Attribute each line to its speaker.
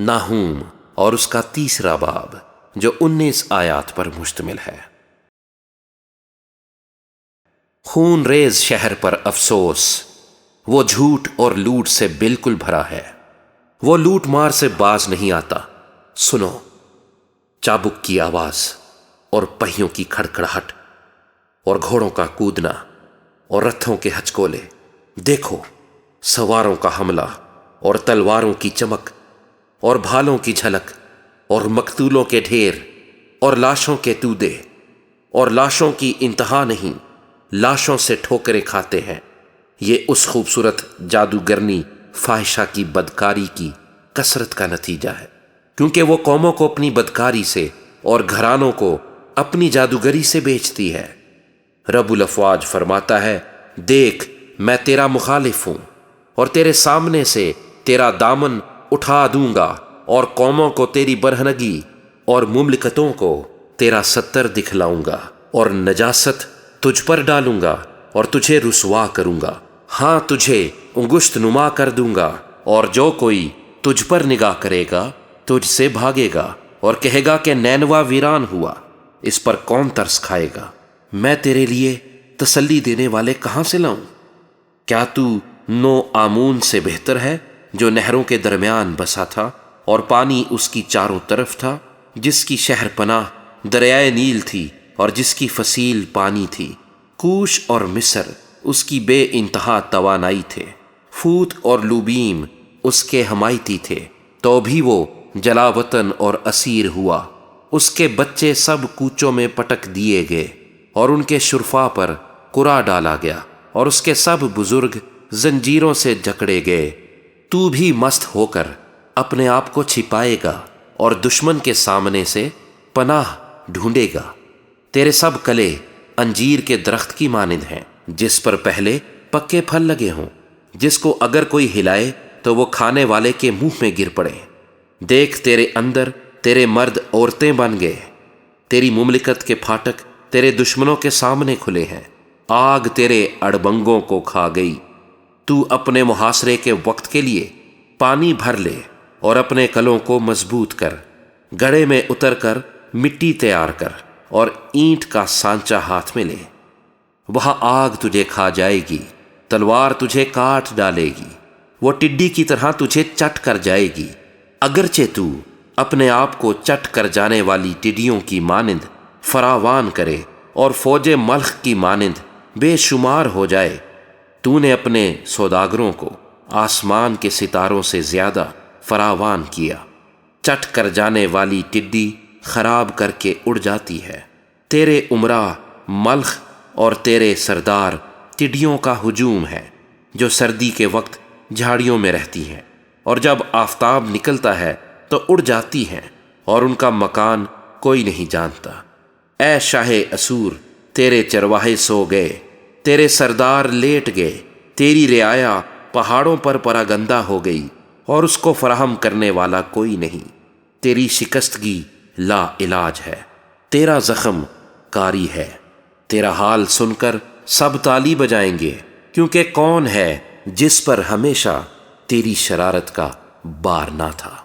Speaker 1: ناہوم اور اس کا تیسرا باب جو 19 آیات پر مشتمل ہے۔ خون ریز شہر پر افسوس، وہ جھوٹ اور لوٹ سے بالکل بھرا ہے، وہ لوٹ مار سے باز نہیں آتا۔ سنو چابک کی آواز اور پہیوں کی کھڑکھڑاہٹ اور گھوڑوں کا کودنا اور رتھوں کے ہچکولے، دیکھو سواروں کا حملہ اور تلواروں کی چمک اور بھالوں کی جھلک اور مقتولوں کے ڈھیر اور لاشوں کے تودے، اور لاشوں کی انتہا نہیں، لاشوں سے ٹھوکریں کھاتے ہیں۔ یہ اس خوبصورت جادوگرنی فاحشہ کی بدکاری کی کثرت کا نتیجہ ہے، کیونکہ وہ قوموں کو اپنی بدکاری سے اور گھرانوں کو اپنی جادوگری سے بیچتی ہے۔ رب الافواج فرماتا ہے، دیکھ میں تیرا مخالف ہوں اور تیرے سامنے سے تیرا دامن اٹھا دوں گا، اور قوموں کو تیری برہنگی اور مملکتوں کو تیرا ستر دکھلاؤں گا، اور نجاست تجھ پر ڈالوں گا اور تجھے رسوا کروں گا۔ ہاں تجھے انگشت نما کر دوں گا، اور جو کوئی تجھ پر نگاہ کرے گا تجھ سے بھاگے گا اور کہے گا کہ نینوا ویران ہوا، اس پر کون ترس کھائے گا؟ میں تیرے لیے تسلی دینے والے کہاں سے لاؤں؟ کیا تو نو آمون سے بہتر ہے جو نہروں کے درمیان بسا تھا اور پانی اس کی چاروں طرف تھا، جس کی شہر پناہ دریائے نیل تھی اور جس کی فصیل پانی تھی؟ کوش اور مصر اس کی بے انتہا توانائی تھے، فوت اور لوبیم اس کے حمایتی تھے، تو بھی وہ جلا وطن اور اسیر ہوا۔ اس کے بچے سب کوچوں میں پٹک دیے گئے اور ان کے شرفا پر قرا ڈالا گیا، اور اس کے سب بزرگ زنجیروں سے جکڑے گئے۔ تو بھی مست ہو کر اپنے آپ کو چھپائے گا اور دشمن کے سامنے سے پناہ ڈھونڈے گا۔ تیرے سب کلے انجیر کے درخت کی مانند ہیں، جس پر پہلے پکے پھل لگے ہوں، جس کو اگر کوئی ہلائے تو وہ کھانے والے کے منہ میں گر پڑے۔ دیکھ تیرے اندر تیرے مرد عورتیں بن گئے، تیری مملکت کے پھاٹک تیرے دشمنوں کے سامنے کھلے ہیں، آگ تیرے اڑبنگوں کو کھا گئی۔ تو اپنے محاصرے کے وقت کے لیے پانی بھر لے اور اپنے کلوں کو مضبوط کر، گڑھے میں اتر کر مٹی تیار کر اور اینٹ کا سانچہ ہاتھ میں لے۔ وہاں آگ تجھے کھا جائے گی، تلوار تجھے کاٹ ڈالے گی، وہ ٹڈی کی طرح تجھے چٹ کر جائے گی۔ اگرچہ تو اپنے آپ کو چٹ کر جانے والی ٹڈیوں کی مانند فراوان کرے اور فوج ملخ کی مانند بے شمار ہو جائے، تو نے اپنے سوداگروں کو آسمان کے ستاروں سے زیادہ فراوان کیا۔ چٹ کر جانے والی ٹڈی خراب کر کے اڑ جاتی ہے، تیرے امراء ملخ اور تیرے سردار ٹڈیوں کا ہجوم ہے، جو سردی کے وقت جھاڑیوں میں رہتی ہیں اور جب آفتاب نکلتا ہے تو اڑ جاتی ہیں، اور ان کا مکان کوئی نہیں جانتا۔ اے شاہ اسور، تیرے چرواہے سو گئے، تیرے سردار لیٹ گئے، تیری رعایا پہاڑوں پر پراگندہ ہو گئی اور اس کو فراہم کرنے والا کوئی نہیں۔ تیری شکستگی لا علاج ہے، تیرا زخم کاری ہے۔ تیرا حال سن کر سب تالی بجائیں گے، کیونکہ کون ہے جس پر ہمیشہ تیری شرارت کا بار نہ تھا۔